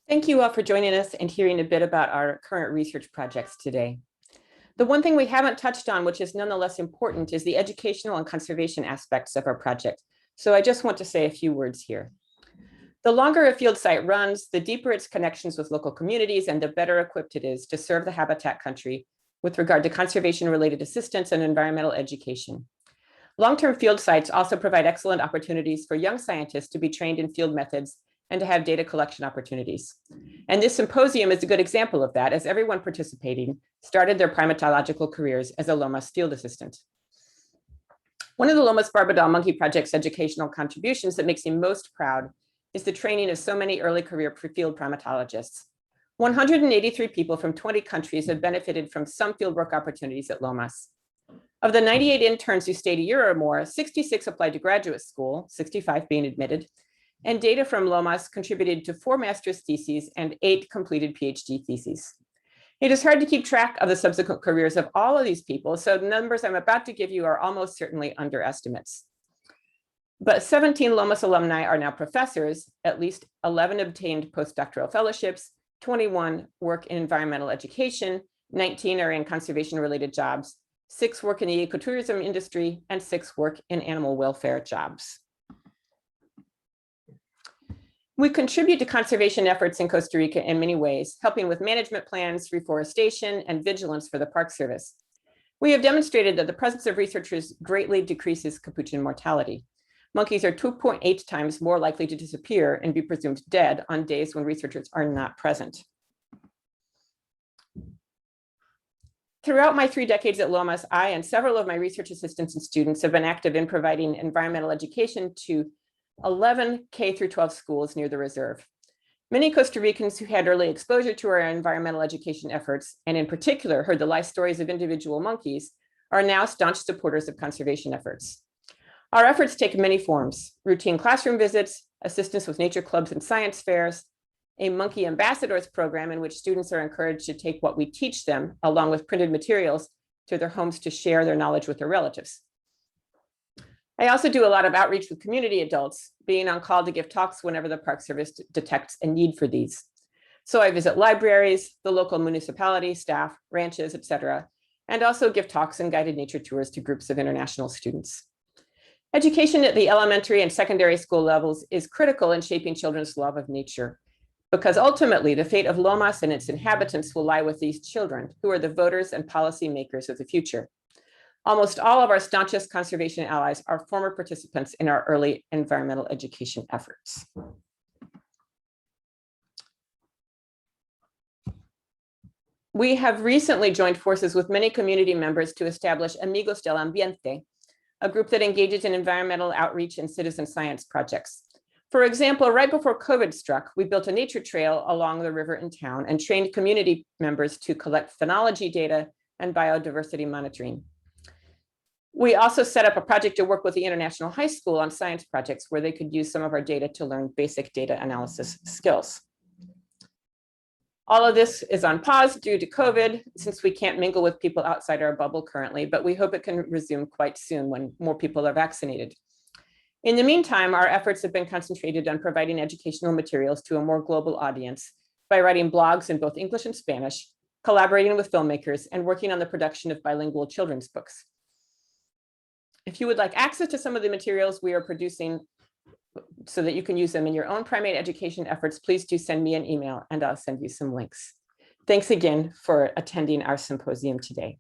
Thank you all for joining us and hearing a bit about our current research projects today. The one thing we haven't touched on, which is nonetheless important, is the educational and conservation aspects of our project. So I just want to say a few words here. The longer a field site runs, the deeper its connections with local communities and the better equipped it is to serve the habitat country with regard to conservation-related assistance and environmental education. Long-term field sites also provide excellent opportunities for young scientists to be trained in field methods and to have data collection opportunities. And this symposium is a good example of that, as everyone participating started their primatological careers as a Lomas field assistant. One of the Lomas Barbudal Monkey Project's educational contributions that makes me most proud is the training of so many early career field primatologists. 183 people from 20 countries have benefited from some fieldwork opportunities at Lomas. Of the 98 interns who stayed a year or more, 66 applied to graduate school, 65 being admitted, and data from Lomas contributed to 4 master's theses and 8 completed PhD theses. It is hard to keep track of the subsequent careers of all of these people, so the numbers I'm about to give you are almost certainly underestimates. But 17 Lomas alumni are now professors, at least 11 obtained postdoctoral fellowships, 21 work in environmental education, 19 are in conservation-related jobs, 6 work in the ecotourism industry, and 6 work in animal welfare jobs. We contribute to conservation efforts in Costa Rica in many ways, helping with management plans, reforestation, and vigilance for the Park Service. We have demonstrated that the presence of researchers greatly decreases capuchin mortality. Monkeys are 2.8 times more likely to disappear and be presumed dead on days when researchers are not present. Throughout my 3 decades at Lomas, I and several of my research assistants and students have been active in providing environmental education to 11 K through 12 schools near the reserve. Many Costa Ricans who had early exposure to our environmental education efforts, and in particular heard the life stories of individual monkeys, are now staunch supporters of conservation efforts. Our efforts take many forms: routine classroom visits, assistance with nature clubs and science fairs, a monkey ambassadors program in which students are encouraged to take what we teach them, along with printed materials, to their homes to share their knowledge with their relatives. I also do a lot of outreach with community adults, being on call to give talks whenever the Park Service detects a need for these. So I visit libraries, the local municipality, staff, ranches, etc., and also give talks and guided nature tours to groups of international students. Education at the elementary and secondary school levels is critical in shaping children's love of nature, because ultimately the fate of Lomas and its inhabitants will lie with these children, who are the voters and policy makers of the future. Almost all of our staunchest conservation allies are former participants in our early environmental education efforts. We have recently joined forces with many community members to establish Amigos del Ambiente, a group that engages in environmental outreach and citizen science projects. For example, right before COVID struck, we built a nature trail along the river in town and trained community members to collect phenology data and biodiversity monitoring. We also set up a project to work with the International High School on science projects where they could use some of our data to learn basic data analysis skills. All of this is on pause due to COVID, since we can't mingle with people outside our bubble currently, but we hope it can resume quite soon when more people are vaccinated. In the meantime, our efforts have been concentrated on providing educational materials to a more global audience by writing blogs in both English and Spanish, collaborating with filmmakers, and working on the production of bilingual children's books. If you would like access to some of the materials we are producing so that you can use them in your own primate education efforts, please do send me an email and I'll send you some links. Thanks again for attending our symposium today.